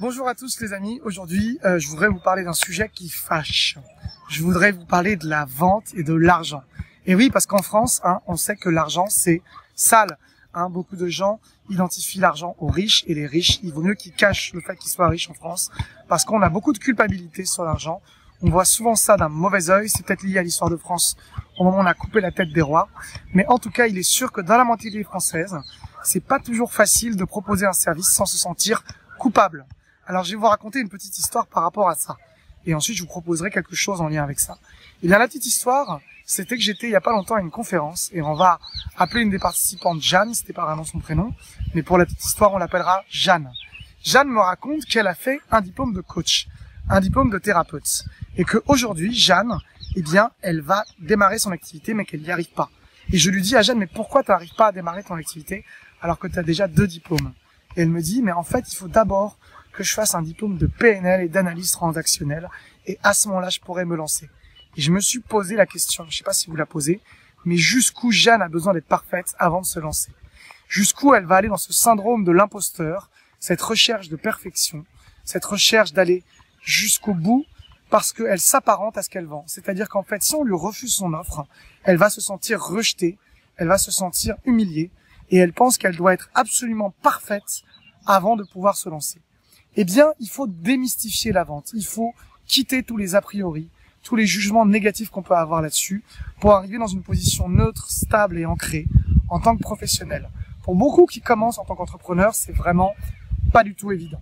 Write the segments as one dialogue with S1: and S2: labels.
S1: Bonjour à tous les amis, aujourd'hui je voudrais vous parler d'un sujet qui fâche. Je voudrais vous parler de la vente et de l'argent. Et oui, parce qu'en France, on sait que l'argent c'est sale. Beaucoup de gens identifient l'argent aux riches et les riches, il vaut mieux qu'ils cachent le fait qu'ils soient riches en France parce qu'on a beaucoup de culpabilité sur l'argent. On voit souvent ça d'un mauvais œil, c'est peut-être lié à l'histoire de France au moment où on a coupé la tête des rois. Mais en tout cas, il est sûr que dans la mentalité française, c'est pas toujours facile de proposer un service sans se sentir coupable. Alors je vais vous raconter une petite histoire par rapport à ça. Et ensuite je vous proposerai quelque chose en lien avec ça. Et bien la petite histoire, c'était que j'étais il y a pas longtemps à une conférence, et on va appeler une des participantes Jeanne, c'était pas vraiment son prénom, mais pour la petite histoire on l'appellera Jeanne. Jeanne me raconte qu'elle a fait un diplôme de coach, un diplôme de thérapeute, et qu'aujourd'hui Jeanne, eh bien elle va démarrer son activité mais qu'elle n'y arrive pas. Et je lui dis à Jeanne, mais pourquoi tu n'arrives pas à démarrer ton activité alors que tu as déjà 2 diplômes? Et elle me dit, mais en fait il faut d'abord que je fasse un diplôme de PNL et d'analyse transactionnelle, et à ce moment-là, je pourrais me lancer. Et je me suis posé la question, je sais pas si vous la posez, mais jusqu'où Jeanne a besoin d'être parfaite avant de se lancer? Jusqu'où elle va aller dans ce syndrome de l'imposteur, cette recherche de perfection, cette recherche d'aller jusqu'au bout parce qu'elle s'apparente à ce qu'elle vend. C'est-à-dire qu'en fait, si on lui refuse son offre, elle va se sentir rejetée, elle va se sentir humiliée, et elle pense qu'elle doit être absolument parfaite avant de pouvoir se lancer. Eh bien, il faut démystifier la vente. Il faut quitter tous les a priori, tous les jugements négatifs qu'on peut avoir là-dessus, pour arriver dans une position neutre, stable et ancrée en tant que professionnel. Pour beaucoup qui commencent en tant qu'entrepreneur, c'est vraiment pas du tout évident.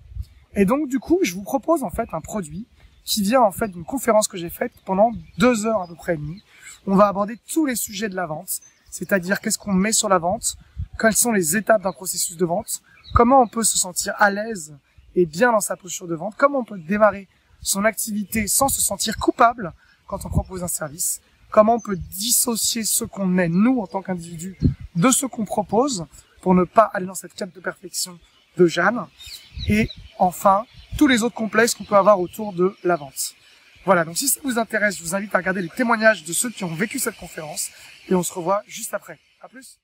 S1: Et donc, du coup, je vous propose en fait un produit qui vient en fait d'une conférence que j'ai faite pendant 2 heures à peu près et demie. On va aborder tous les sujets de la vente, c'est-à-dire qu'est-ce qu'on met sur la vente, quelles sont les étapes d'un processus de vente, comment on peut se sentir à l'aise et bien dans sa posture de vente, comment on peut démarrer son activité sans se sentir coupable quand on propose un service, comment on peut dissocier ce qu'on est, nous, en tant qu'individu, de ce qu'on propose, pour ne pas aller dans cette quête de perfection de Jeanne, et enfin, tous les autres complexes qu'on peut avoir autour de la vente. Voilà, donc si ça vous intéresse, je vous invite à regarder les témoignages de ceux qui ont vécu cette conférence, et on se revoit juste après. À plus.